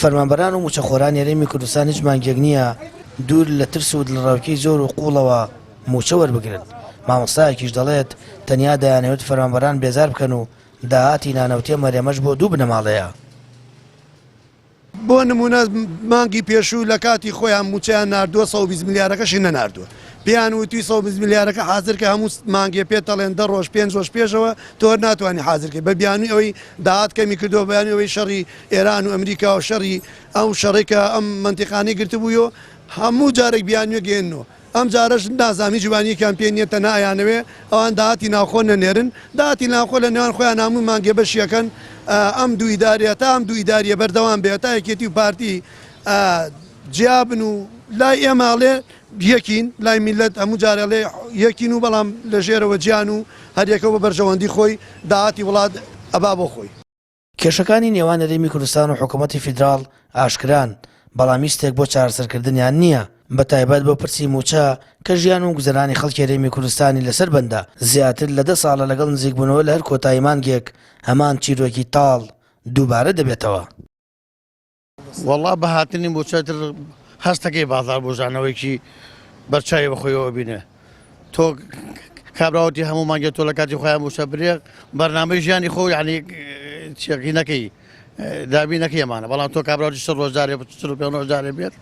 فەرمانبەران و موچەخۆران هەرێمی کوردستان هیچ مانگێک نییە دوور لە ترس و دڵڕەوکەی زۆر و قوڵەوە موچە وەربگرن. مامۆستایەکیش دەڵێت تەنیا دەیانەوێت فەرمانبەران بێزار بکەن و داهاتی نانەوتێ مەرێمەش بۆ دوو بنەماڵەیە. بۆ نمونە مانگی پێشوو لە کاتی خۆیان موچەیان ناردووە 120 میلیارەکەشی نەناردووە. پێیان وتی 120 میلیارەکە حازرکە هەموو مانگێ پێ تەڵێن 10 ڕۆژ 5 ڕۆژ پێشەوە تۆ ناتوانانی حازرکە بە بیانی ئەوەی داهات کەمی کردەوە بەیانی ئەوەی شەڕی ئێران و ئەمریکا و شەڕی ئەو شەڕێکە ئەم منتیقانەی گرتبوویەوە هەموو جارێک بیانوێ گەێنەوە. ئەم جارەش نازامی جوانیەکیان پێ نییە تەنها ئەیانەوێ ئەوان داهاتی ناوخۆ نەنێرن داهاتی ناوخۆ لە نێوان خۆیان هەموو مانگێ بەشیەکەن ئەم دوو ئیداریە تا ئەم دوو ئیداریە بەردەوام بێت تا یەکێتی و پارتی جیابن و لای ئێماڵێ یەکین لای میلەت هەموو جارێڵێ یەکین و بەڵام لە ژێرەوە گیان و هەریەکەوە بەرژەوەندی خۆی داهاتی وڵات ئەبا بۆ خۆی. کێشەکانی نێوان هەرێمی کوردستان و حکوومەتی فیدراڵ ئاشکران بەڵام هیچ بۆ چارەسەرکردنیان نییە بە تایبەت بۆ پرسی موچە کە ژیان و گوزەرانی خەڵکی هەرێمی کوردستانی لەسەر بەندە زیاتر لە 10 ساڵە لەگەڵ نزیکبوونەوە لە هەر کۆتایی مانگێک هەمان چیرۆکی تاڵ دووبارە دەبێتەوە. وەڵڵا بەهاتنی موچەتر هەستەکەی بازار بۆژانەوەیکی بەرچاوی بەخۆیەوە بینێ تۆ کابراوەتی هەموو مانگێت تۆ لە کاتی خۆیان موچە برێ بەرنامەی ژیانی خۆ یعنی چێقینەکەی دابینەکەی ئەمانە بەڵام تۆ کابراوەتی 100 ڕۆژدارێ 45 ڕۆژدارێ بێت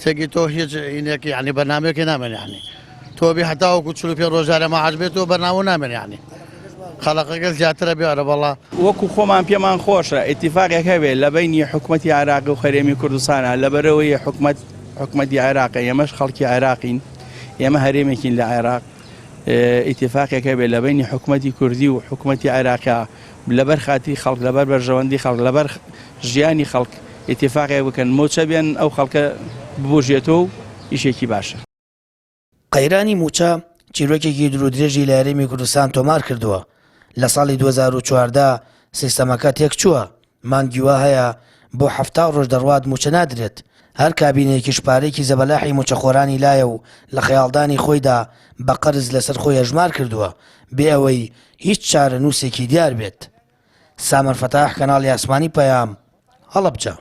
تێگی تۆ هیچ ئینێکی ینی بەرنامەیەکی نامێنێ ینی تۆ بێ هەتا وەکو 45 ڕۆژدارە مەعاش بێت تۆ بەرنامە نامێنێ ینی خەڵقەکە زیاترە بێوارە بەڵا وەکو خۆمان پێمان خۆشە ئیتیفاقێک هەبێت لە بینی حکوومەتی عێراق و خەرێمی کوردستانە لەبەرەوەی حکوومەتی عێراق ئێمەش خەڵکی عێراقین ئێمە هەرێمێکین لە عێراق ئیتیفاقێک هەبێت لە بینی حکوومەتی کوردی و حکوومەتی عێراقا لەبەر خاتی خەڵک لەبەر بەرژەوەندی خەڵک لەبەر ژیانی خەڵک ئیتیفاقێک بکەن موچە بێن ئەو خەڵکە ببوژێتەوە و ئیشێکی باشە. قەیرانی موچە چیرۆکێکی درودرێژی لە هەرێمی کوردستان تۆمار کردووە. لە ساڵی 2014 سیستەمەکە تێک چووە مانگی وا هەیە بۆ 70 ڕۆژ دەڕوات موچە نادرێت. هەر کابینەیەکی شپارێکی زەبەلاحی موچەخۆرانی لایە و لە خەیاڵدانی خۆیدا بە قەرز لەسەر خۆی هەژمار کردووە بێ ئەوەی هیچ چارە نووسێکی دیار بێت. سامەر فەتاح کەناڵی ئاسمانی پەیام هەڵەبجە.